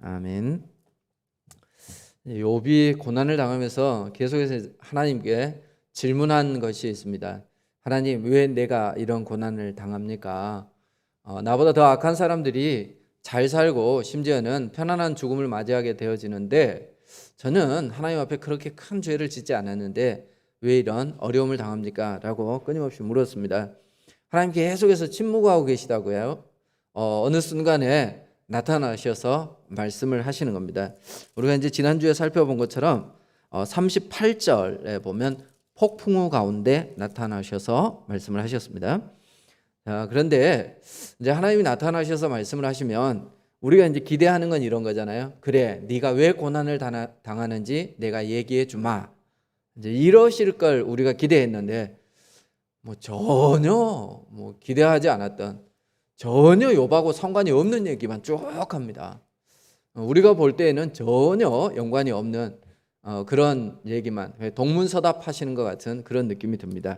아멘. 욥이 고난을 당하면서 계속해서 하나님께 질문한 것이 있습니다. 하나님, 왜 내가 이런 고난을 당합니까? 나보다 더 악한 사람들이 잘 살고 심지어는 편안한 죽음을 맞이하게 되어지는데 저는 하나님 앞에 그렇게 큰 죄를 짓지 않았는데 왜 이런 어려움을 당합니까? 라고 끊임없이 물었습니다. 하나님 계속해서 침묵하고 계시다고요. 어느 순간에 나타나셔서 말씀을 하시는 겁니다. 우리가 이제 지난주에 살펴본 것처럼 38절에 보면 폭풍우 가운데 나타나셔서 말씀을 하셨습니다. 그런데 이제 하나님이 나타나셔서 말씀을 하시면 우리가 이제 기대하는 건 이런 거잖아요. 그래, 네가 왜 고난을 당하는지 내가 얘기해 주마. 이제 이러실 걸 우리가 기대했는데 전혀 기대하지 않았던, 전혀 욥하고 상관이 없는 얘기만 쭉 합니다. 우리가 볼 때에는 전혀 연관이 없는 그런 얘기만, 동문서답하시는 것 같은 그런 느낌이 듭니다.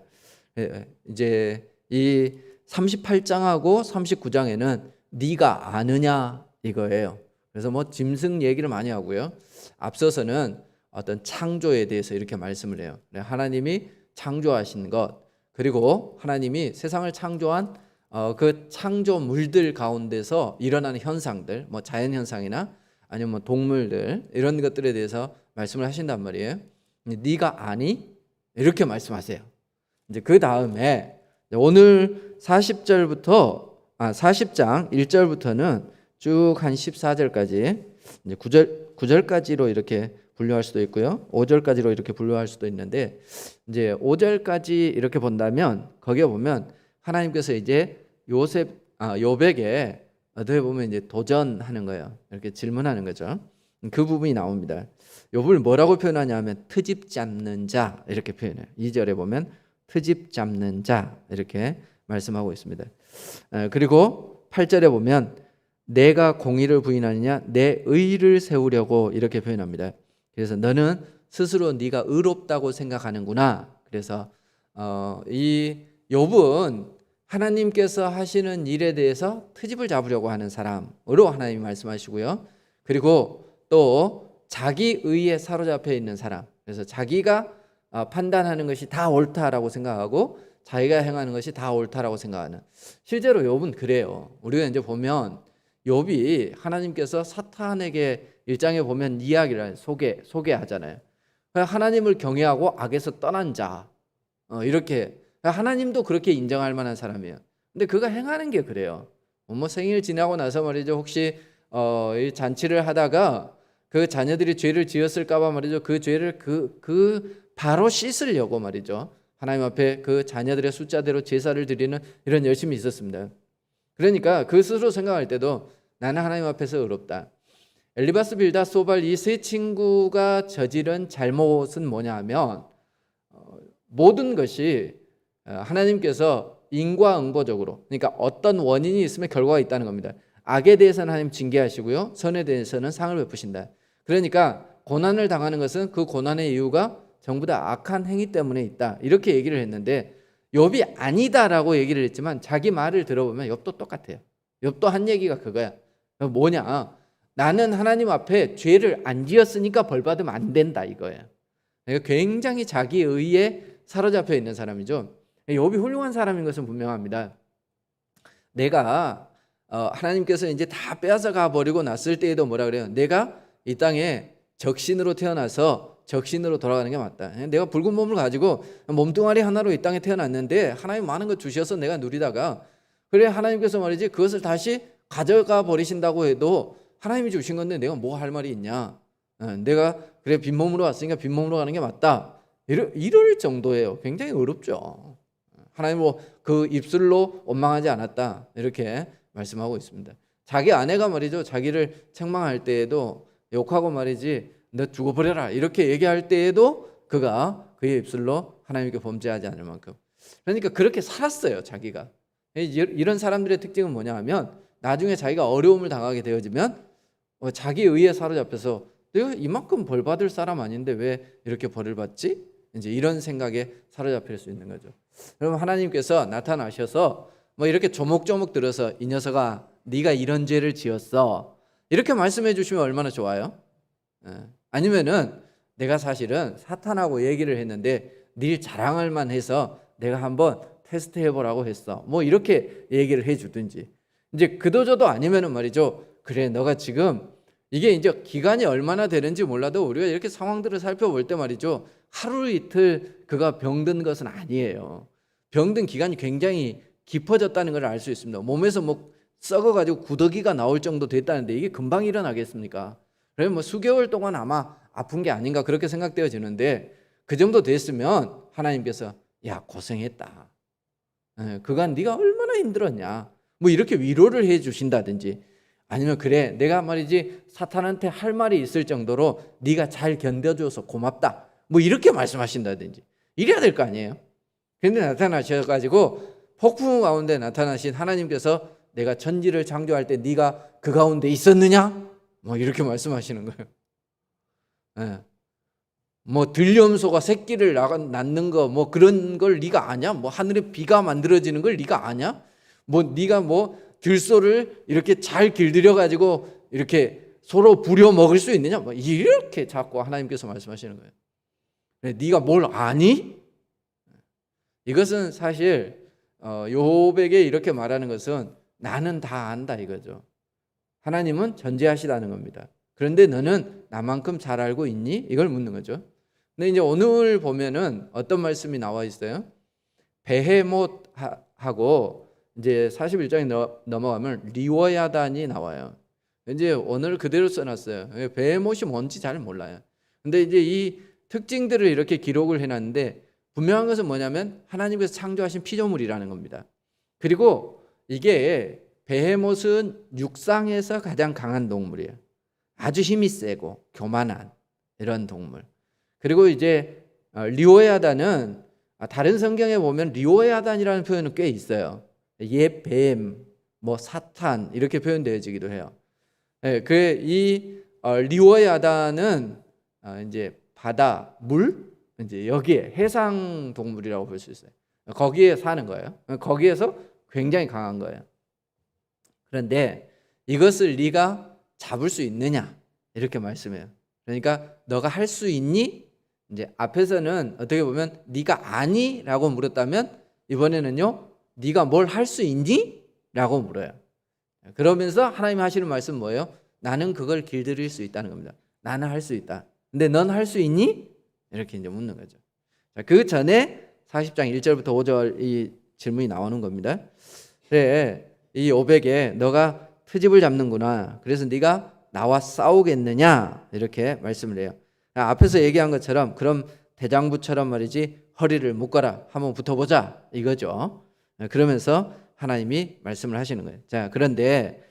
이제 이 38장하고 39장에는 네가 아느냐 이거예요. 그래서 짐승 얘기를 많이 하고요. 앞서서는 어떤 창조에 대해서 이렇게 말씀을 해요. 하나님이 창조하신 것, 그리고 하나님이 세상을 창조한 그 창조물들 가운데서 일어나는 현상들, 자연 현상이나 아니면 동물들, 이런 것들에 대해서 말씀을 하신단 말이에요. 네가 아니? 이렇게 말씀하세요. 이제 그 다음에 오늘 40장 1절부터는 쭉 한 14절까지, 이제 9절까지로 이렇게 분류할 수도 있고요, 5절까지로 이렇게 분류할 수도 있는데, 이제 5절까지 이렇게 본다면 거기에 보면 하나님께서 이제 욥에게 어떻게 보면 이제 도전하는 거예요. 이렇게 질문하는 거죠. 그 부분이 나옵니다. 욥을 뭐라고 표현하냐면 트집 잡는 자 이렇게 표현해요. 2절에 보면 트집 잡는 자 이렇게 말씀하고 있습니다. 그리고 8절에 보면 내가 공의를 부인하느냐 내 의를 세우려고 이렇게 표현합니다. 그래서 너는 스스로 네가 의롭다고 생각하는구나. 그래서 이 욥은 하나님께서 하시는 일에 대해서 트집을 잡으려고 하는 사람으로 하나님이 말씀하시고요. 그리고 또 자기 의에 사로잡혀 있는 사람, 그래서 자기가 판단하는 것이 다 옳다라고 생각하고 자기가 행하는 것이 다 옳다라고 생각하는, 실제로 욥은 그래요. 우리가 이제 보면 욥이 하나님께서 사탄에게 1장에 보면 이야기를 소개하잖아요. 하나님을 경외하고 악에서 떠난 자, 이렇게 하나님도 그렇게 인정할 만한 사람이에요. 근데 그가 행하는 게 그래요. 생일 지나고 나서 말이죠, 혹시 이 잔치를 하다가 그 자녀들이 죄를 지었을까봐 말이죠, 그 죄를 바로 씻으려고 말이죠, 하나님 앞에 그 자녀들의 숫자대로 제사를 드리는 이런 열심이 있었습니다. 그러니까 그 스스로 생각할 때도 나는 하나님 앞에서 의롭다. 엘리바스, 빌닷, 소발 이 세 친구가 저지른 잘못은 뭐냐 하면 모든 것이 하나님께서 인과응보적으로, 그러니까 어떤 원인이 있으면 결과가 있다는 겁니다. 악에 대해서는 하나님 징계하시고요, 선에 대해서는 상을 베푸신다. 그러니까 고난을 당하는 것은 그 고난의 이유가 전부 다 악한 행위 때문에 있다, 이렇게 얘기를 했는데 욥이 아니다라고 얘기를 했지만 자기 말을 들어보면 욥도 똑같아요. 욥도 한 얘기가 그거야. 뭐냐, 나는 하나님 앞에 죄를 안 지었으니까 벌 받으면 안 된다 이거예요. 그러니까 굉장히 자기 의에 사로잡혀 있는 사람이죠. 욥이 훌륭한 사람인 것은 분명합니다. 내가 하나님께서 이제 다 빼앗아 가버리고 났을 때에도 뭐라 그래요? 내가 이 땅에 적신으로 태어나서 적신으로 돌아가는 게 맞다. 내가 붉은 몸을 가지고 몸뚱아리 하나로 이 땅에 태어났는데 하나님 많은 것 주셔서 내가 누리다가, 그래 하나님께서 말이지 그것을 다시 가져가 버리신다고 해도 하나님이 주신 건데 내가 뭐 할 말이 있냐. 내가 그래 빈몸으로 왔으니까 빈몸으로 가는 게 맞다. 이럴 정도예요. 굉장히 어렵죠. 하나님 그 입술로 원망하지 않았다 이렇게 말씀하고 있습니다. 자기 아내가 말이죠, 자기를 책망할 때에도 욕하고 말이지 너 죽어버려라 이렇게 얘기할 때에도 그가 그의 입술로 하나님께 범죄하지 않을 만큼, 그러니까 그렇게 살았어요. 자기가. 이런 사람들의 특징은 뭐냐 하면 나중에 자기가 어려움을 당하게 되어지면 자기 의에 사로잡혀서 내가 이만큼 벌 받을 사람 아닌데 왜 이렇게 벌을 받지? 이제 이런 생각에 사로잡힐 수 있는 거죠. 그럼 하나님께서 나타나셔서 이렇게 조목조목 들어서 이 녀석아 네가 이런 죄를 지었어, 이렇게 말씀해 주시면 얼마나 좋아요. 아니면은 내가 사실은 사탄하고 얘기를 했는데 네 자랑할만 해서 내가 한번 테스트 해보라고 했어. 뭐 이렇게 얘기를 해주든지. 이제 그도저도 아니면은 말이죠. 그래, 너가 지금 이게 이제 기간이 얼마나 되는지 몰라도 우리가 이렇게 상황들을 살펴볼 때 말이죠. 하루 이틀 그가 병든 것은 아니에요. 병든 기간이 굉장히 깊어졌다는 걸 알 수 있습니다. 몸에서 뭐 썩어가지고 구더기가 나올 정도 됐다는데 이게 금방 일어나겠습니까? 그래서 뭐 수개월 동안 아마 아픈 게 아닌가 그렇게 생각되어지는데 그 정도 됐으면 하나님께서 야 고생했다. 그간 네가 얼마나 힘들었냐. 뭐 이렇게 위로를 해 주신다든지 아니면 그래 내가 말이지 사탄한테 할 말이 있을 정도로 네가 잘 견뎌줘서 고맙다. 뭐 이렇게 말씀하신다든지 이래야 될 거 아니에요. 그런데 나타나셔가지고 폭풍 가운데 나타나신 하나님께서 내가 천지를 창조할 때 네가 그 가운데 있었느냐? 뭐 이렇게 말씀하시는 거예요. 예. 뭐 들염소가 새끼를 낳는 거 뭐 그런 걸 네가 아냐? 뭐 하늘에 비가 만들어지는 걸 네가 아냐? 뭐 네가 뭐 들소를 이렇게 잘 길들여 가지고 이렇게 서로 부려 먹을 수 있느냐? 뭐 이렇게 자꾸 하나님께서 말씀하시는 거예요. 네가 뭘 아니? 이것은 사실 욥에게 이렇게 말하는 것은 나는 다 안다 이거죠. 하나님은 전지하시다는 겁니다. 그런데 너는 나만큼 잘 알고 있니? 이걸 묻는 거죠. 근데 이제 오늘 보면은 어떤 말씀이 나와 있어요? 베헤못하고 이제 41장에 넘어가면 리워야단이 나와요. 이제 오늘 그대로 써놨어요. 베헤못이 뭔지 잘 몰라요. 근데 이제 이 특징들을 이렇게 기록을 해놨는데 분명한 것은 뭐냐면 하나님께서 창조하신 피조물이라는 겁니다. 그리고 이게 베헤못은 육상에서 가장 강한 동물이에요. 아주 힘이 세고 교만한 이런 동물. 그리고 이제 리오야단은 다른 성경에 보면 리오야단이라는 표현은 꽤 있어요. 옛 뱀, 뭐 사탄 이렇게 표현되어지기도 해요. 이 리오야단은 이제 바다, 물, 이제 여기에 해상 동물이라고 볼 수 있어요. 거기에 사는 거예요. 거기에서 굉장히 강한 거예요. 그런데 이것을 네가 잡을 수 있느냐 이렇게 말씀해요. 그러니까 너가 할 수 있니? 이제 앞에서는 어떻게 보면 네가 아니라고 물었다면 이번에는요 네가 뭘 할 수 있니? 라고 물어요. 그러면서 하나님 하시는 말씀 뭐예요? 나는 그걸 길들일 수 있다는 겁니다. 나는 할 수 있다. 근데 넌 할 수 있니? 이렇게 이제 묻는 거죠. 그 전에 40장 1절부터 5절 이 질문이 나오는 겁니다. 그래, 이 욥에게 너가 트집을 잡는구나. 그래서 네가 나와 싸우겠느냐? 이렇게 말씀을 해요. 앞에서 얘기한 것처럼 그럼 대장부처럼 말이지 허리를 묶어라. 한번 붙어보자. 이거죠. 그러면서 하나님이 말씀을 하시는 거예요. 자, 그런데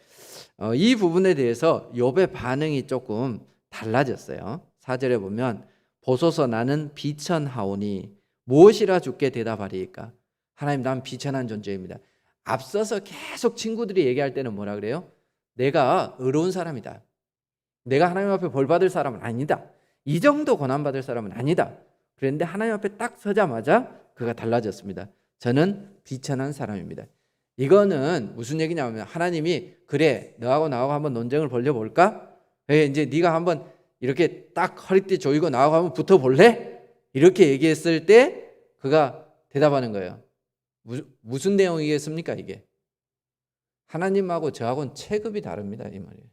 이 부분에 대해서 욥의 반응이 조금 달라졌어요. 4절에 보면 보소서 나는 비천하오니 무엇이라 주께 대답하리이까? 하나님 난 비천한 존재입니다. 앞서서 계속 친구들이 얘기할 때는 뭐라 그래요? 내가 의로운 사람이다. 내가 하나님 앞에 벌 받을 사람은 아니다. 이 정도 고난 받을 사람은 아니다. 그런데 하나님 앞에 딱 서자마자 그가 달라졌습니다. 저는 비천한 사람입니다. 이거는 무슨 얘기냐면 하나님이 그래 너하고 나하고 한번 논쟁을 벌려볼까? 이제 네가 한번 이렇게 딱 허리띠 조이고 나하고 한번 붙어볼래? 이렇게 얘기했을 때 그가 대답하는 거예요. 무슨 내용이겠습니까 이게? 하나님하고 저하고는 체급이 다릅니다 이 말이에요.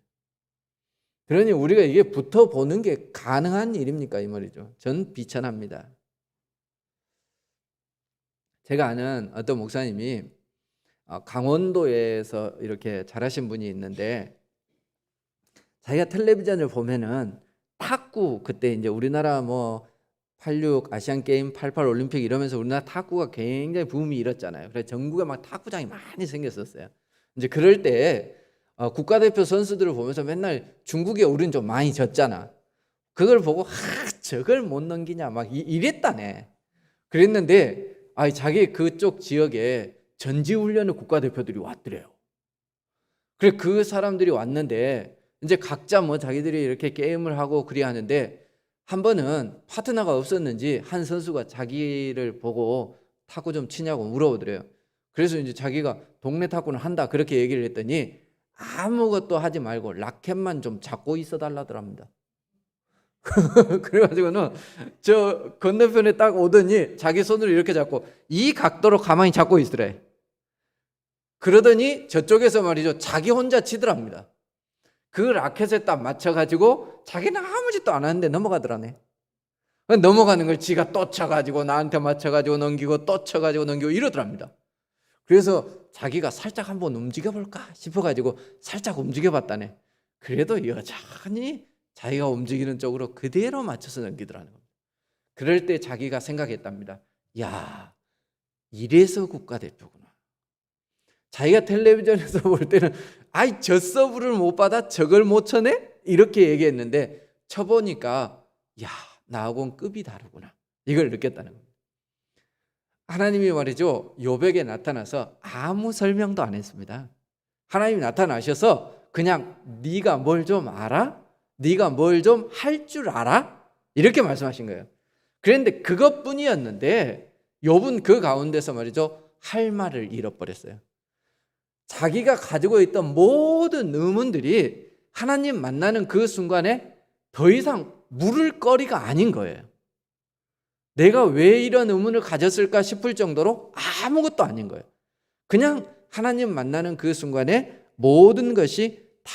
그러니 우리가 이게 붙어보는 게 가능한 일입니까 이 말이죠. 전 비천합니다. 제가 아는 어떤 목사님이 강원도에서 이렇게 잘하신 분이 있는데 자기가 텔레비전을 보면은 탁구 그때 이제 우리나라 뭐 86 아시안 게임 88 올림픽 이러면서 우리나라 탁구가 굉장히 붐이 일었잖아요. 그래서 전국에 막 탁구장이 많이 생겼었어요. 이제 그럴 때 국가대표 선수들을 보면서 맨날 중국에 우린 좀 많이 졌잖아. 그걸 보고 저걸 못 넘기냐 막 이랬다네. 그랬는데 자기 그쪽 지역에 전지훈련을 국가대표들이 왔더래요. 그래 그 사람들이 왔는데 이제 각자 뭐 자기들이 이렇게 게임을 하고 그리 하는데 한 번은 파트너가 없었는지 한 선수가 자기를 보고 탁구 좀 치냐고 물어보더래요. 그래서 이제 자기가 동네 탁구는 한다 그렇게 얘기를 했더니 아무것도 하지 말고 라켓만 좀 잡고 있어 달라더랍니다. 그래가지고는 저 건너편에 딱 오더니 자기 손으로 이렇게 잡고 이 각도로 가만히 잡고 있으래. 그러더니 저쪽에서 말이죠, 자기 혼자 치더랍니다. 그 라켓에 딱 맞춰가지고 자기는 아무 짓도 안 하는데 넘어가더라네. 넘어가는 걸 지가 또 쳐가지고 나한테 맞춰가지고 넘기고 또 쳐가지고 넘기고 이러더랍니다. 그래서 자기가 살짝 한번 움직여볼까 싶어가지고 살짝 움직여봤다네. 그래도 여전히 자기가 움직이는 쪽으로 그대로 맞춰서 넘기더라는 겁니다. 그럴 때 자기가 생각했답니다. 야, 이래서 국가대표구나. 자기가 텔레비전에서 볼 때는 아이 저 서브를 못 받아 저걸 못 쳐내? 이렇게 얘기했는데 쳐보니까 야, 나하고는 급이 다르구나. 이걸 느꼈다는 겁니다. 하나님이 말이죠, 욥에게 나타나서 아무 설명도 안 했습니다. 하나님이 나타나셔서 그냥 네가 뭘 좀 알아? 네가 뭘 좀 할 줄 알아? 이렇게 말씀하신 거예요. 그런데 그것뿐이었는데 욥은 그 가운데서 말이죠, 할 말을 잃어버렸어요. 자기가 가지고 있던 모든 의문들이 하나님 만나는 그 순간에 더 이상 물을 거리가 아닌 거예요. 내가 왜 이런 의문을 가졌을까 싶을 정도로 아무것도 아닌 거예요. 그냥 하나님 만나는 그 순간에 모든 것이 다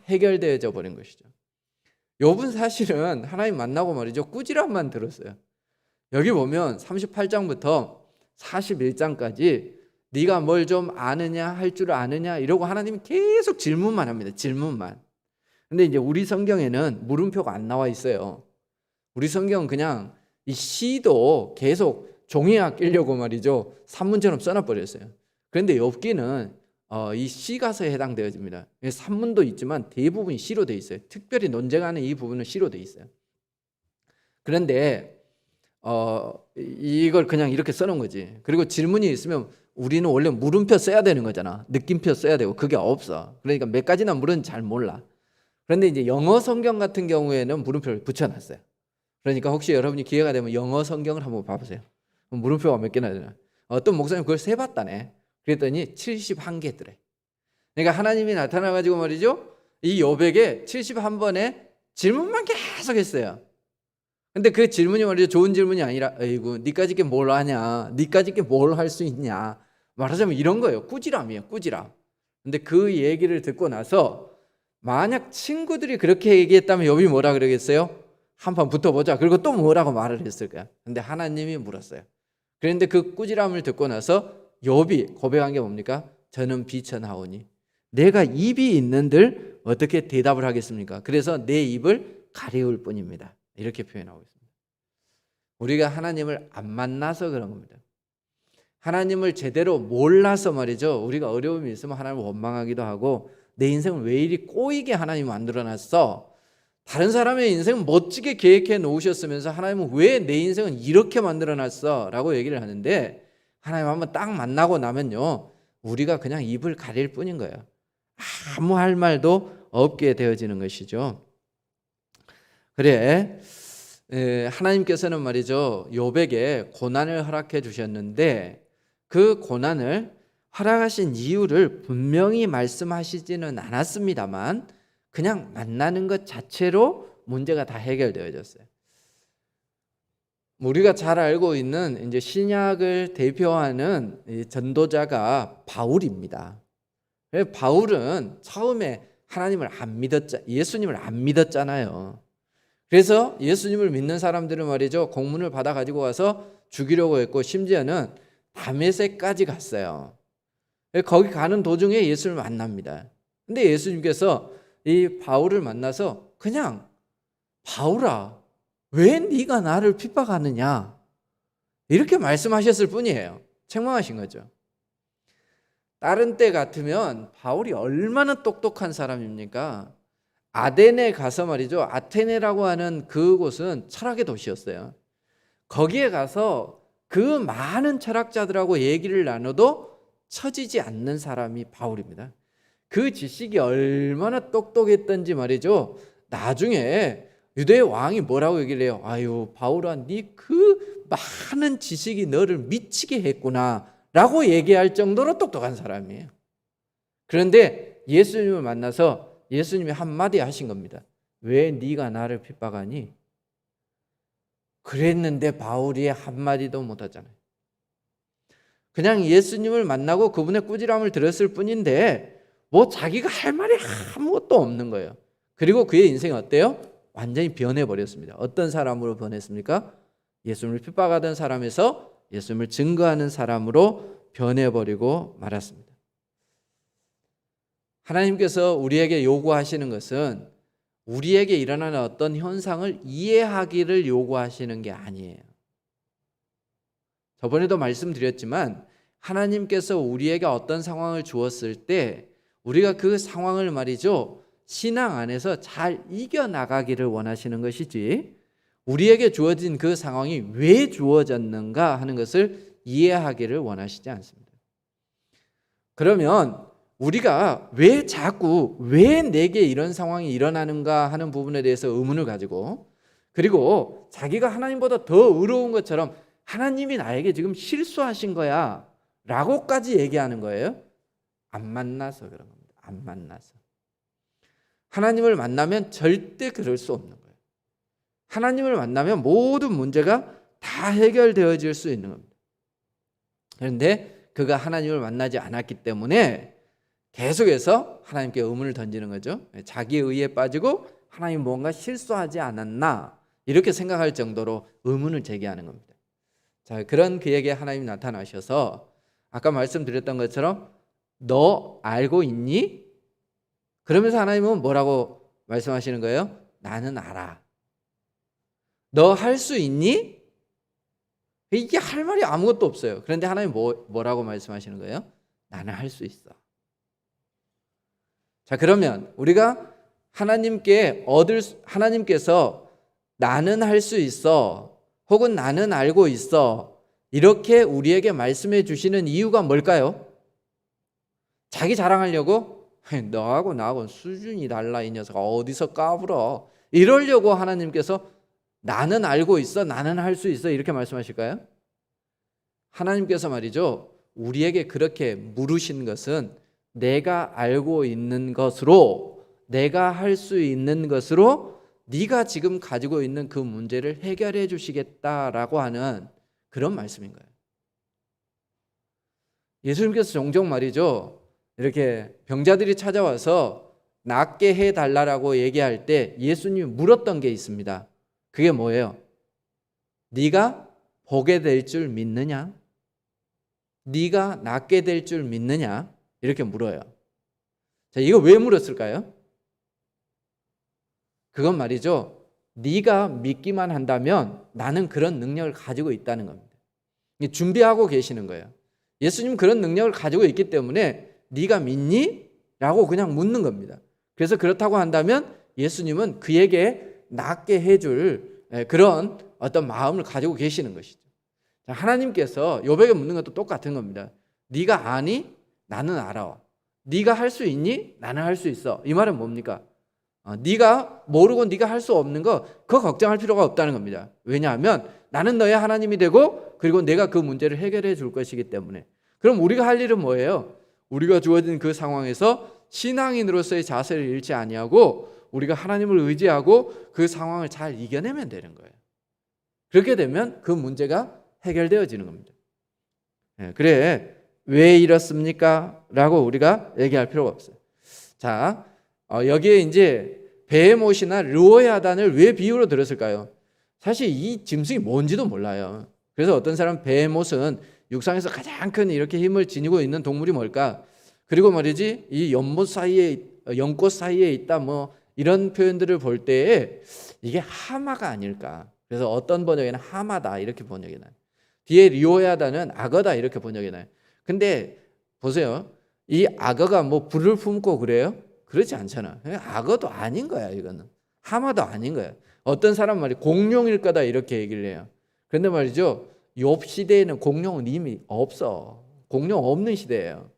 해결되어져 버린 것이죠. 욥은 사실은 하나님 만나고 말이죠, 꾸지람만 들었어요. 여기 보면 38장부터 41장까지 네가 뭘 좀 아느냐, 할 줄 아느냐 이러고 하나님이 계속 질문만 합니다. 질문만. 근데 이제 우리 성경에는 물음표가 안 나와 있어요. 우리 성경은 그냥 이 시도 계속 종이에 아끼려고 말이죠, 산문처럼 써놔버렸어요. 그런데 욥기는 이 시가서에 해당되어집니다. 산문도 있지만 대부분이 시로 돼 있어요. 특별히 논쟁하는 이 부분은 시로 돼 있어요. 그런데 이걸 그냥 이렇게 써놓은 거지. 그리고 질문이 있으면 우리는 원래 물음표 써야 되는 거잖아. 느낌표 써야 되고 그게 없어. 그러니까 몇 가지나 물은 잘 몰라. 그런데 이제 영어 성경 같은 경우에는 물음표를 붙여놨어요. 그러니까 혹시 여러분이 기회가 되면 영어 성경을 한번 봐보세요. 물음표가 몇 개나 되나. 어떤 목사님 그걸 세봤다네. 그랬더니 71개더래. 그러니까 하나님이 나타나가지고 말이죠, 이 욥에게 71번에 질문만 계속 했어요. 근데 그 질문이 말이죠, 좋은 질문이 아니라 에이구 니까짓 게 뭘 아냐, 니까짓 게 뭘 할 수 있냐, 말하자면 이런 거예요. 꾸지람이에요, 꾸지람. 근데 그 얘기를 듣고 나서 만약 친구들이 그렇게 얘기했다면 욥이 뭐라 그러겠어요? 한판 붙어보자. 그리고 또 뭐라고 말을 했을 거야. 근데 하나님이 물었어요. 그런데 그 꾸지람을 듣고 나서 욥이 고백한 게 뭡니까? 저는 비천하오니 내가 입이 있는들 어떻게 대답을 하겠습니까? 그래서 내 입을 가리울 뿐입니다. 이렇게 표현하고 있습니다. 우리가 하나님을 안 만나서 그런 겁니다. 하나님을 제대로 몰라서 말이죠, 우리가 어려움이 있으면 하나님을 원망하기도 하고 내 인생을 왜 이리 꼬이게 하나님이 만들어놨어? 다른 사람의 인생은 멋지게 계획해 놓으셨으면서 하나님은 왜 내 인생은 이렇게 만들어놨어? 라고 얘기를 하는데 하나님 한번 딱 만나고 나면요, 우리가 그냥 입을 가릴 뿐인 거예요. 아무 할 말도 없게 되어지는 것이죠. 그래, 하나님께서는 말이죠, 욥에게 고난을 허락해 주셨는데 그 고난을 허락하신 이유를 분명히 말씀하시지는 않았습니다만 그냥 만나는 것 자체로 문제가 다 해결되어졌어요. 우리가 잘 알고 있는 이제 신약을 대표하는 전도자가 바울입니다. 바울은 처음에 하나님을 안 믿었자, 예수님을 안 믿었잖아요. 그래서 예수님을 믿는 사람들은 말이죠, 공문을 받아 가지고 와서 죽이려고 했고 심지어는 다메섹까지 갔어요. 거기 가는 도중에 예수를 만납니다. 근데 예수님께서 이 바울을 만나서 그냥 바울아, 왜 네가 나를 핍박하느냐 이렇게 말씀하셨을 뿐이에요. 책망하신 거죠. 다른 때 같으면 바울이 얼마나 똑똑한 사람입니까? 아덴에 가서 말이죠, 아테네라고 하는 그곳은 철학의 도시였어요. 거기에 가서 그 많은 철학자들하고 얘기를 나눠도 처지지 않는 사람이 바울입니다. 그 지식이 얼마나 똑똑했던지 말이죠, 나중에 유대 왕이 뭐라고 얘기를 해요? 아유 바울아, 네 그 많은 지식이 너를 미치게 했구나 라고 얘기할 정도로 똑똑한 사람이에요. 그런데 예수님을 만나서 예수님이 한마디 하신 겁니다. 왜 네가 나를 핍박하니? 그랬는데 바울이 한마디도 못하잖아요. 그냥 예수님을 만나고 그분의 꾸지람을 들었을 뿐인데 뭐 자기가 할 말이 아무것도 없는 거예요. 그리고 그의 인생이 어때요? 완전히 변해버렸습니다. 어떤 사람으로 변했습니까? 예수님을 핍박하던 사람에서 예수님을 증거하는 사람으로 변해버리고 말았습니다. 하나님께서 우리에게 요구하시는 것은 우리에게 일어나는 어떤 현상을 이해하기를 요구하시는 게 아니에요. 저번에도 말씀드렸지만 하나님께서 우리에게 어떤 상황을 주었을 때 우리가 그 상황을 말이죠, 신앙 안에서 잘 이겨나가기를 원하시는 것이지 우리에게 주어진 그 상황이 왜 주어졌는가 하는 것을 이해하기를 원하시지 않습니다. 그러면 우리가 왜 내게 이런 상황이 일어나는가 하는 부분에 대해서 의문을 가지고, 그리고 자기가 하나님보다 더 의로운 것처럼 하나님이 나에게 지금 실수하신 거야 라고까지 얘기하는 거예요. 안 만나서 그런 겁니다. 안 만나서. 하나님을 만나면 절대 그럴 수 없는 거예요. 하나님을 만나면 모든 문제가 다 해결되어질 수 있는 겁니다. 그런데 그가 하나님을 만나지 않았기 때문에 계속해서 하나님께 의문을 던지는 거죠. 자기의 의에 빠지고 하나님 뭔가 실수하지 않았나 이렇게 생각할 정도로 의문을 제기하는 겁니다. 자, 그런 그에게 하나님이 나타나셔서 아까 말씀드렸던 것처럼 너 알고 있니? 그러면서 하나님은 뭐라고 말씀하시는 거예요? 나는 알아. 너 할 수 있니? 이게 할 말이 아무것도 없어요. 그런데 하나님 뭐라고 말씀하시는 거예요? 나는 할 수 있어. 자, 그러면 우리가 하나님께서 나는 할 수 있어 혹은 나는 알고 있어 이렇게 우리에게 말씀해 주시는 이유가 뭘까요? 자기 자랑하려고? 너하고 나하고는 수준이 달라 이 녀석아 어디서 까불어 이러려고 하나님께서 나는 알고 있어 나는 할 수 있어 이렇게 말씀하실까요? 하나님께서 말이죠, 우리에게 그렇게 물으신 것은 내가 알고 있는 것으로, 내가 할 수 있는 것으로 네가 지금 가지고 있는 그 문제를 해결해 주시겠다라고 하는 그런 말씀인 거예요. 예수님께서 종종 말이죠, 이렇게 병자들이 찾아와서 낫게 해달라고 얘기할 때 예수님이 물었던 게 있습니다. 그게 뭐예요? 네가 보게 될 줄 믿느냐? 네가 낫게 될 줄 믿느냐? 이렇게 물어요. 자, 이거 왜 물었을까요? 그건 말이죠, 네가 믿기만 한다면 나는 그런 능력을 가지고 있다는 겁니다. 준비하고 계시는 거예요. 예수님 그런 능력을 가지고 있기 때문에 네가 믿니? 라고 그냥 묻는 겁니다. 그래서 그렇다고 한다면 예수님은 그에게 낫게 해줄 그런 어떤 마음을 가지고 계시는 것이죠. 하나님께서 욥에게 묻는 것도 똑같은 겁니다. 네가 아니? 나는 알아. 네가 할 수 있니? 나는 할 수 있어. 이 말은 뭡니까? 네가 모르고 네가 할 수 없는 거 그거 걱정할 필요가 없다는 겁니다. 왜냐하면 나는 너의 하나님이 되고 그리고 내가 그 문제를 해결해 줄 것이기 때문에. 그럼 우리가 할 일은 뭐예요? 우리가 주어진 그 상황에서 신앙인으로서의 자세를 잃지 아니하고 우리가 하나님을 의지하고 그 상황을 잘 이겨내면 되는 거예요. 그렇게 되면 그 문제가 해결되어지는 겁니다. 그래 왜 이렇습니까? 라고 우리가 얘기할 필요가 없어요. 자, 여기에 이제 베헤못이나 르호야단을 왜 비유로 들었을까요? 사실 이 짐승이 뭔지도 몰라요. 그래서 어떤 사람은 베헤못은 육상에서 가장 큰 이렇게 힘을 지니고 있는 동물이 뭘까? 그리고 말이지 이 연꽃 사이에 있다 뭐 이런 표현들을 볼 때에 이게 하마가 아닐까? 그래서 어떤 번역에는 하마다 이렇게 번역해놔요. 뒤에 르호야단은 악어다 이렇게 번역해놔요. 근데 보세요, 이 악어가 뭐 불을 품고 그래요? 그렇지 않잖아. 악어도 아닌 거야. 이거는 하마도 아닌 거야. 어떤 사람 말이 공룡일 거다 이렇게 얘기를 해요. 그런데 말이죠, 욥 시대에는 공룡은 이미 없어. 공룡 없는 시대예요.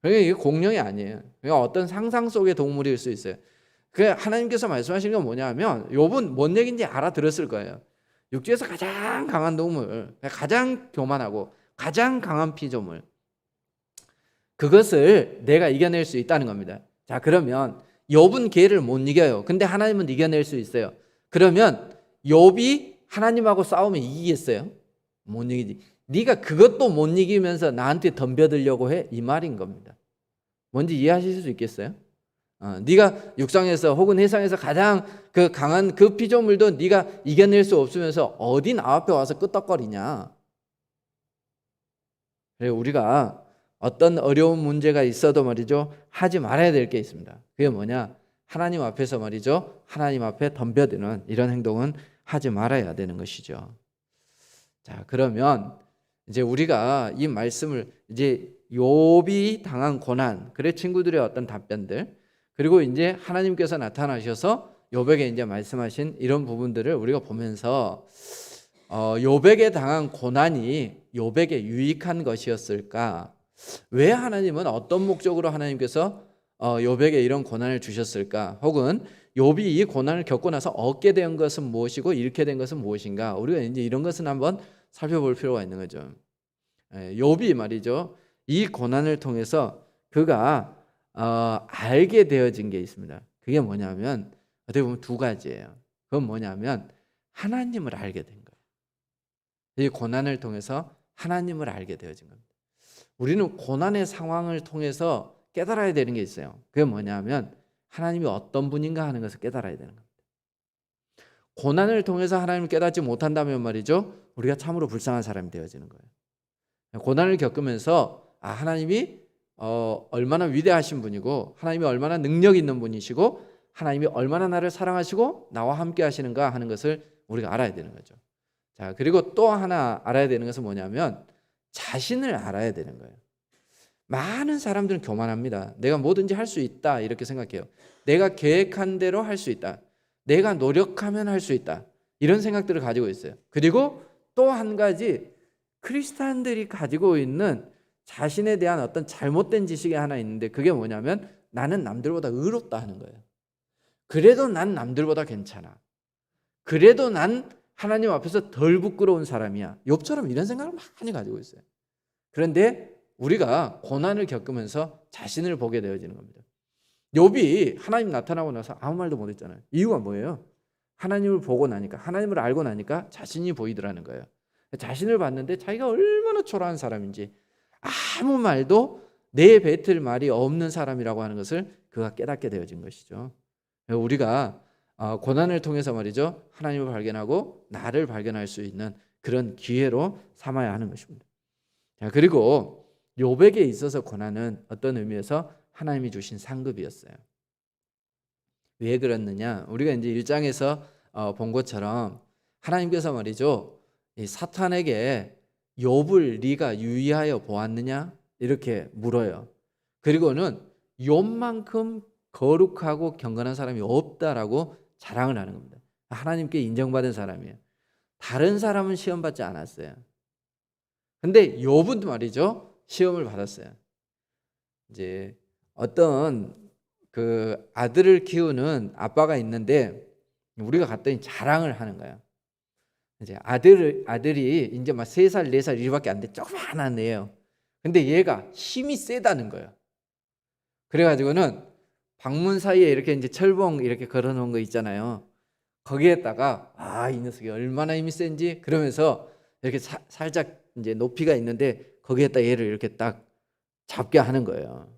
그러니까 이게 공룡이 아니에요. 그러니까 어떤 상상 속의 동물일 수 있어요. 그 하나님께서 말씀하시는 건 뭐냐면 욥은 뭔 얘기인지 알아들었을 거예요. 육지에서 가장 강한 동물, 가장 교만하고 가장 강한 피조물, 그것을 내가 이겨낼 수 있다는 겁니다. 자, 그러면 욥은 걔를 못 이겨요. 근데 하나님은 이겨낼 수 있어요. 그러면 욥이 하나님하고 싸우면 이기겠어요? 못 이기지. 네가 그것도 못 이기면서 나한테 덤벼들려고 해? 이 말인 겁니다. 뭔지 이해하실 수 있겠어요? 네가 육상에서 혹은 해상에서 가장 그 강한 그 피조물도 네가 이겨낼 수 없으면서 어디 나 앞에 와서 끄떡거리냐. 그래서 우리가 어떤 어려운 문제가 있어도 말이죠, 하지 말아야 될 게 있습니다. 그게 뭐냐? 하나님 앞에서 말이죠, 하나님 앞에 덤벼드는 이런 행동은 하지 말아야 되는 것이죠. 자, 그러면 이제 우리가 이 말씀을 이제 욥이 당한 고난, 그래 친구들의 어떤 답변들, 그리고 이제 하나님께서 나타나셔서 욥에게 이제 말씀하신 이런 부분들을 우리가 보면서 욥에게 당한 고난이 욥에게 유익한 것이었을까? 왜 하나님은 어떤 목적으로 하나님께서 욥에게 이런 고난을 주셨을까? 혹은 욥이 이 고난을 겪고 나서 얻게 된 것은 무엇이고 잃게 된 것은 무엇인가? 우리가 이제 이런 것은 한번 살펴볼 필요가 있는 거죠. 욥이 말이죠, 이 고난을 통해서 그가 알게 되어진 게 있습니다. 그게 뭐냐면 어떻게 보면 두 가지예요. 그건 뭐냐면 하나님을 알게 된 거예요. 이 고난을 통해서 하나님을 알게 되어진 겁니다. 우리는 고난의 상황을 통해서 깨달아야 되는 게 있어요. 그게 뭐냐면 하나님이 어떤 분인가 하는 것을 깨달아야 되는 겁니다. 고난을 통해서 하나님을 깨닫지 못한다면 말이죠, 우리가 참으로 불쌍한 사람이 되어지는 거예요. 고난을 겪으면서 하나님이 얼마나 위대하신 분이고 하나님이 얼마나 능력 있는 분이시고 하나님이 얼마나 나를 사랑하시고 나와 함께 하시는가 하는 것을 우리가 알아야 되는 거죠. 자, 그리고 또 하나 알아야 되는 것은 뭐냐면 자신을 알아야 되는 거예요. 많은 사람들은 교만합니다. 내가 뭐든지 할 수 있다 이렇게 생각해요. 내가 계획한 대로 할 수 있다. 내가 노력하면 할 수 있다. 이런 생각들을 가지고 있어요. 그리고 또 한 가지, 크리스찬들이 가지고 있는 자신에 대한 어떤 잘못된 지식이 하나 있는데 그게 뭐냐면 나는 남들보다 의롭다 하는 거예요. 그래도 난 남들보다 괜찮아. 그래도 난 하나님 앞에서 덜 부끄러운 사람이야. 욥처럼 이런 생각을 많이 가지고 있어요. 그런데 우리가 고난을 겪으면서 자신을 보게 되어지는 겁니다. 욥이 하나님 나타나고 나서 아무 말도 못했잖아요. 이유가 뭐예요? 하나님을 보고 나니까, 하나님을 알고 나니까 자신이 보이더라는 거예요. 자신을 봤는데 자기가 얼마나 초라한 사람인지, 아무 말도 내뱉을 말이 없는 사람이라고 하는 것을 그가 깨닫게 되어진 것이죠. 우리가 고난을 통해서 말이죠, 하나님을 발견하고 나를 발견할 수 있는 그런 기회로 삼아야 하는 것입니다. 자, 그리고 욥에게 있어서 고난은 어떤 의미에서 하나님이 주신 상급이었어요. 왜 그랬느냐? 우리가 이제 1장에서 본 것처럼 하나님께서 말이죠, 이 사탄에게 욥을 네가 유의하여 보았느냐? 이렇게 물어요. 그리고는 욥만큼 거룩하고 경건한 사람이 없다라고 자랑을 하는 겁니다. 하나님께 인정받은 사람이에요. 다른 사람은 시험 받지 않았어요. 근데 욥은 말이죠, 시험을 받았어요. 이제 어떤 그 아들을 키우는 아빠가 있는데 우리가 갔더니 자랑을 하는 거예요. 이제 아들이 이제 막 3살, 4살 이밖에 안 돼. 조그만한 애예요. 근데 얘가 힘이 세다는 거예요. 그래가지고는 방문 사이에 이렇게 이제 철봉 이렇게 걸어놓은 거 있잖아요. 거기에다가 이 녀석이 얼마나 힘이 센지 그러면서 이렇게 살짝 이제 높이가 있는데 거기에다 얘를 이렇게 딱 잡게 하는 거예요.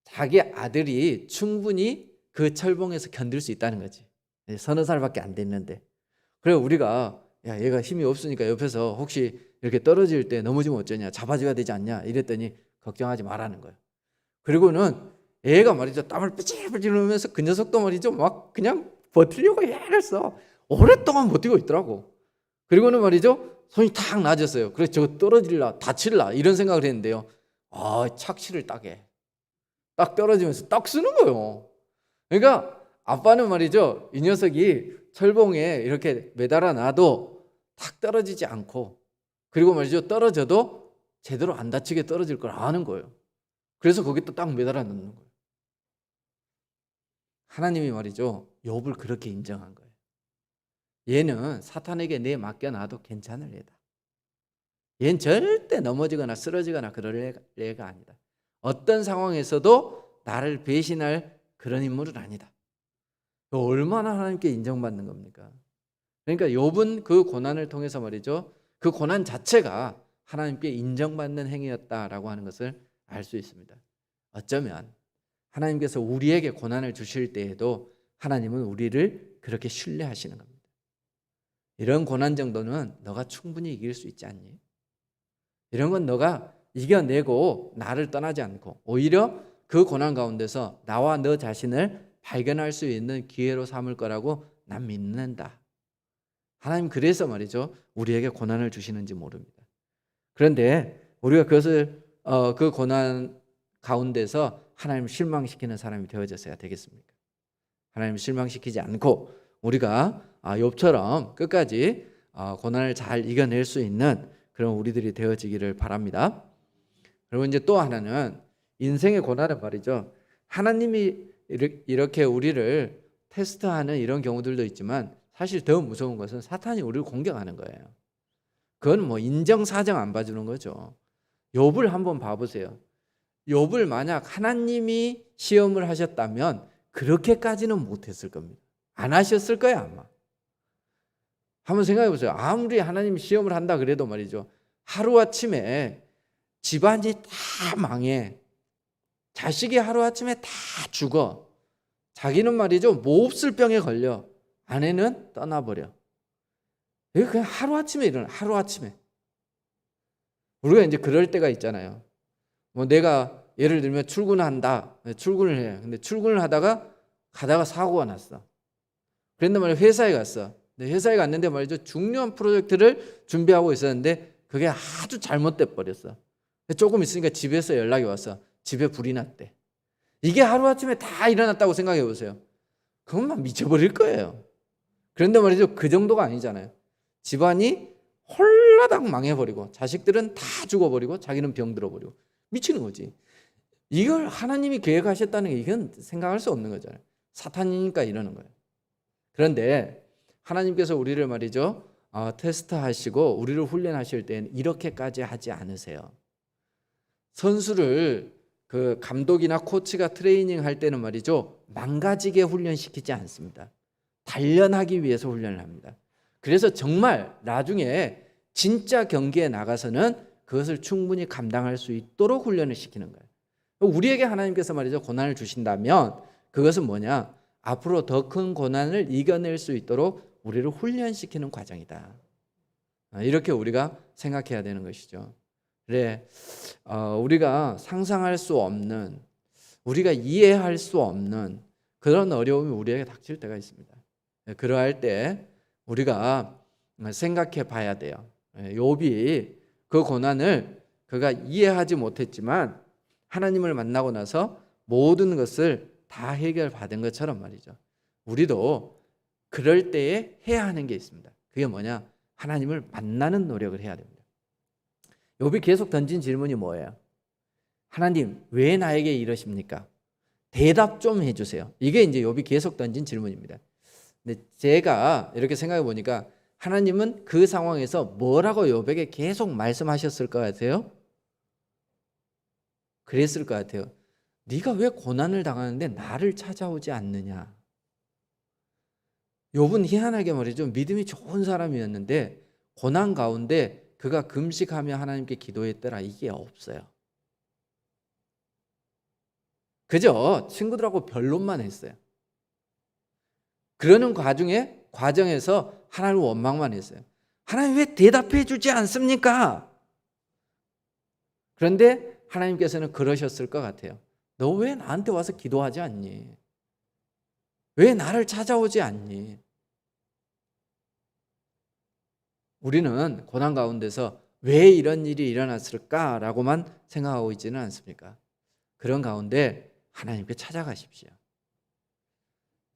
자기 아들이 충분히 그 철봉에서 견딜 수 있다는 거지. 서너 살밖에 안 됐는데. 그래 우리가 얘가 힘이 없으니까 옆에서 혹시 이렇게 떨어질 때 넘어지면 어쩌냐, 잡아줘야 되지 않냐 이랬더니 걱정하지 말라는 거예요. 그리고는 얘가 말이죠, 땀을 삐질삐질 흘리면서 그 녀석도 말이죠, 막 그냥 버티려고 애를 써. 오랫동안 버티고 있더라고. 그리고는 말이죠, 손이 탁 낮았어요. 그래서 저거 떨어질라 다칠라 이런 생각을 했는데요, 착시를 딱 해. 딱 떨어지면서 딱 쓰는 거예요. 그러니까 아빠는 말이죠, 이 녀석이 철봉에 이렇게 매달아 놔도 탁 떨어지지 않고, 그리고 말이죠, 떨어져도 제대로 안 다치게 떨어질 걸 아는 거예요. 그래서 거기다 딱 매달아 놓는 거예요. 하나님이 말이죠, 욥을 그렇게 인정한 거예요. 얘는 사탄에게 내 맡겨놔도 괜찮을 애다. 얘는 절대 넘어지거나 쓰러지거나 그럴 애가 아니다. 어떤 상황에서도 나를 배신할 그런 인물은 아니다. 얼마나 하나님께 인정받는 겁니까? 그러니까 욥은 그 고난을 통해서 말이죠, 그 고난 자체가 하나님께 인정받는 행위였다라고 하는 것을 알 수 있습니다. 어쩌면 하나님께서 우리에게 고난을 주실 때에도 하나님은 우리를 그렇게 신뢰하시는 겁니다. 이런 고난 정도는 너가 충분히 이길 수 있지 않니? 이런 건 너가 이겨내고 나를 떠나지 않고 오히려 그 고난 가운데서 나와 너 자신을 발견할 수 있는 기회로 삼을 거라고 난 믿는다. 하나님 그래서 말이죠, 우리에게 고난을 주시는지 모릅니다. 그런데 우리가 그것을 그 고난 가운데서 하나님을 실망시키는 사람이 되어져야 되겠습니까? 하나님을 실망시키지 않고 우리가 욥처럼 끝까지 고난을 잘 이겨낼 수 있는 그런 우리들이 되어지기를 바랍니다. 그리고 이제 또 하나는 인생의 고난은 말이죠, 하나님이 이렇게 우리를 테스트하는 이런 경우들도 있지만 사실 더 무서운 것은 사탄이 우리를 공격하는 거예요. 그건 뭐 인정사정 안 봐주는 거죠. 욥을 한번 봐보세요. 욥을 만약 하나님이 시험을 하셨다면 그렇게까지는 못했을 겁니다. 안 하셨을 거예요 아마. 한번 생각해 보세요. 아무리 하나님이 시험을 한다 그래도 말이죠, 하루아침에 집안이 다 망해, 자식이 하루아침에 다 죽어, 자기는 말이죠 몹쓸 병에 걸려, 아내는 떠나버려. 이게 그냥 하루아침에 일어나. 하루아침에. 우리가 이제 그럴 때가 있잖아요. 뭐 내가 예를 들면 출근한다. 출근을 해. 근데 출근을 하다가 가다가 사고가 났어. 그런데 말이야 회사에 갔어. 근데 회사에 갔는데 말이죠 중요한 프로젝트를 준비하고 있었는데 그게 아주 잘못돼 버렸어. 조금 있으니까 집에서 연락이 왔어. 집에 불이 났대. 이게 하루아침에 다 일어났다고 생각해 보세요. 그것만 미쳐버릴 거예요. 그런데 말이죠 그 정도가 아니잖아요. 집안이 홀라당 망해버리고 자식들은 다 죽어버리고 자기는 병들어버리고 미치는 거지. 이걸 하나님이 계획하셨다는 게 이건 생각할 수 없는 거잖아요. 사탄이니까 이러는 거예요. 그런데 하나님께서 우리를 말이죠 테스트하시고 우리를 훈련하실 때는 이렇게까지 하지 않으세요. 선수를 그 감독이나 코치가 트레이닝 할 때는 말이죠 망가지게 훈련시키지 않습니다. 단련하기 위해서 훈련을 합니다. 그래서 정말 나중에 진짜 경기에 나가서는 그것을 충분히 감당할 수 있도록 훈련을 시키는 거예요. 우리에게 하나님께서 말이죠 고난을 주신다면 그것은 뭐냐, 앞으로 더 큰 고난을 이겨낼 수 있도록 우리를 훈련시키는 과정이다. 이렇게 우리가 생각해야 되는 것이죠. 그래, 우리가 상상할 수 없는, 우리가 이해할 수 없는 그런 어려움이 우리에게 닥칠 때가 있습니다. 그러할 때 우리가 생각해 봐야 돼요. 욥이 그 고난을 그가 이해하지 못했지만 하나님을 만나고 나서 모든 것을 다 해결받은 것처럼 말이죠. 우리도 그럴 때에 해야 하는 게 있습니다. 그게 뭐냐? 하나님을 만나는 노력을 해야 됩니다. 욥이 계속 던진 질문이 뭐예요? 하나님, 왜 나에게 이러십니까? 대답 좀 해주세요. 이게 이제 욥이 계속 던진 질문입니다. 근데 제가 이렇게 생각해 보니까 하나님은 그 상황에서 뭐라고 욥에게 계속 말씀하셨을 것 같아요? 그랬을 것 같아요. 네가 왜 고난을 당하는데 나를 찾아오지 않느냐? 욥은 희한하게 말이죠. 믿음이 좋은 사람이었는데 고난 가운데 그가 금식하며 하나님께 기도했더라 이게 없어요. 그저 친구들하고 변론만 했어요. 그러는 과정에서 하나님을 원망만 했어요. 하나님 왜 대답해 주지 않습니까? 그런데 하나님께서는 그러셨을 것 같아요. 너 왜 나한테 와서 기도하지 않니? 왜 나를 찾아오지 않니? 우리는 고난 가운데서 왜 이런 일이 일어났을까라고만 생각하고 있지는 않습니까? 그런 가운데 하나님께 찾아가십시오.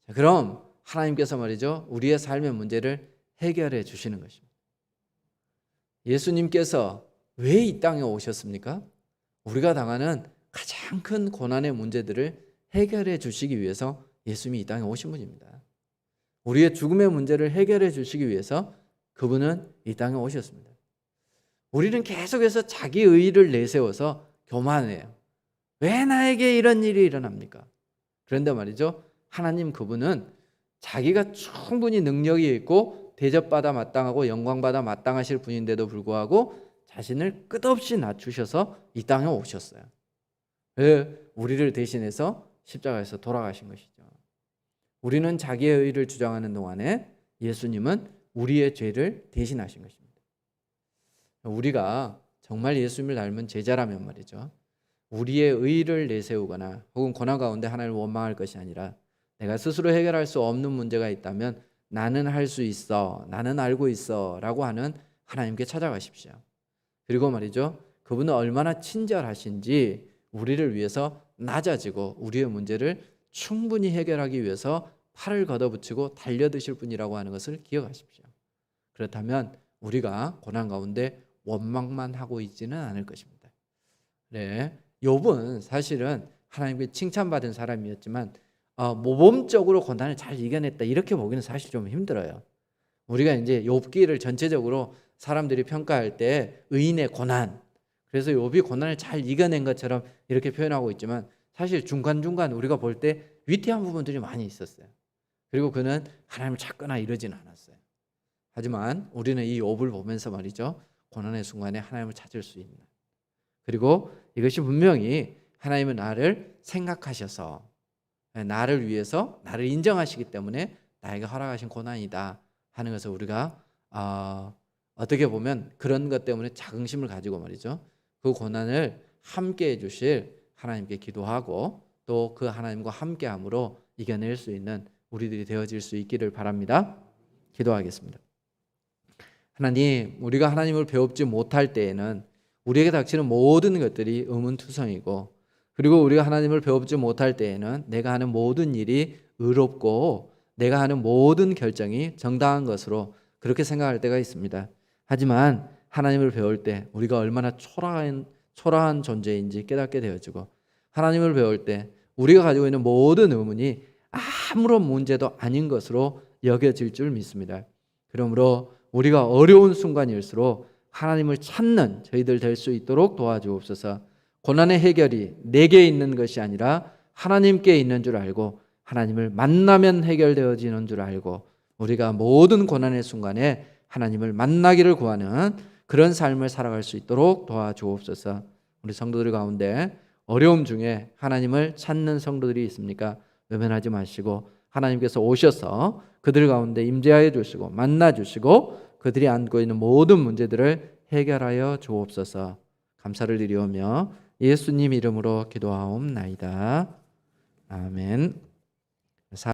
자, 그럼 하나님께서 말이죠 우리의 삶의 문제를 해결해 주시는 것입니다. 예수님께서 왜 이 땅에 오셨습니까? 우리가 당하는 가장 큰 고난의 문제들을 해결해 주시기 위해서 예수님이 이 땅에 오신 분입니다. 우리의 죽음의 문제를 해결해 주시기 위해서 그분은 이 땅에 오셨습니다. 우리는 계속해서 자기 의의를 내세워서 교만해요. 왜 나에게 이런 일이 일어납니까? 그런데 말이죠, 하나님 그분은 자기가 충분히 능력이 있고 대접받아 마땅하고 영광받아 마땅하실 분인데도 불구하고 자신을 끝없이 낮추셔서 이 땅에 오셨어요. 왜? 우리를 대신해서 십자가에서 돌아가신 것이죠. 우리는 자기의 의를 주장하는 동안에 예수님은 우리의 죄를 대신하신 것입니다. 우리가 정말 예수님을 닮은 제자라면 말이죠, 우리의 의를 내세우거나 혹은 고난 가운데 하나님을 원망할 것이 아니라 내가 스스로 해결할 수 없는 문제가 있다면 나는 할 수 있어, 나는 알고 있어 라고 하는 하나님께 찾아가십시오. 그리고 말이죠, 그분은 얼마나 친절하신지 우리를 위해서 낮아지고 우리의 문제를 충분히 해결하기 위해서 팔을 걷어붙이고 달려드실 분이라고 하는 것을 기억하십시오. 그렇다면 우리가 고난 가운데 원망만 하고 있지는 않을 것입니다. 네, 욥은 사실은 하나님께 칭찬받은 사람이었지만 모범적으로 고난을 잘 이겨냈다 이렇게 보기는 사실 좀 힘들어요. 우리가 이제 욥기를 전체적으로 사람들이 평가할 때 의인의 고난, 그래서 욥이 고난을 잘 이겨낸 것처럼 이렇게 표현하고 있지만 사실 중간중간 우리가 볼 때 위태한 부분들이 많이 있었어요. 그리고 그는 하나님을 찾거나 이러지는 않았어요. 하지만 우리는 이 욥을 보면서 말이죠, 고난의 순간에 하나님을 찾을 수 있는, 그리고 이것이 분명히 하나님은 나를 생각하셔서 나를 위해서 나를 인정하시기 때문에 나에게 허락하신 고난이다 하는 것을 우리가 어떻게 보면 그런 것 때문에 자긍심을 가지고 말이죠, 그 고난을 함께 해주실 하나님께 기도하고 또 그 하나님과 함께함으로 이겨낼 수 있는 우리들이 되어질 수 있기를 바랍니다. 기도하겠습니다. 하나님, 우리가 하나님을 배웁지 못할 때에는 우리에게 닥치는 모든 것들이 의문투성이고, 그리고 우리가 하나님을 배웁지 못할 때에는 내가 하는 모든 일이 의롭고 내가 하는 모든 결정이 정당한 것으로 그렇게 생각할 때가 있습니다. 하지만 하나님을 배울 때 우리가 얼마나 초라한 존재인지 깨닫게 되어지고, 하나님을 배울 때 우리가 가지고 있는 모든 의문이 아무런 문제도 아닌 것으로 여겨질 줄 믿습니다. 그러므로 우리가 어려운 순간일수록 하나님을 찾는 저희들 될 수 있도록 도와주옵소서. 고난의 해결이 내게 있는 것이 아니라 하나님께 있는 줄 알고 하나님을 만나면 해결되어지는 줄 알고 우리가 모든 고난의 순간에 하나님을 만나기를 구하는 그런 삶을 살아갈 수 있도록 도와주옵소서. 우리 성도들 가운데 어려움 중에 하나님을 찾는 성도들이 있습니까? 외면하지 마시고 하나님께서 오셔서 그들 가운데 임재하여 주시고 만나 주시고 그들이 안고 있는 모든 문제들을 해결하여 주옵소서. 감사를 드리오며 예수님 이름으로 기도하옵나이다. 아멘.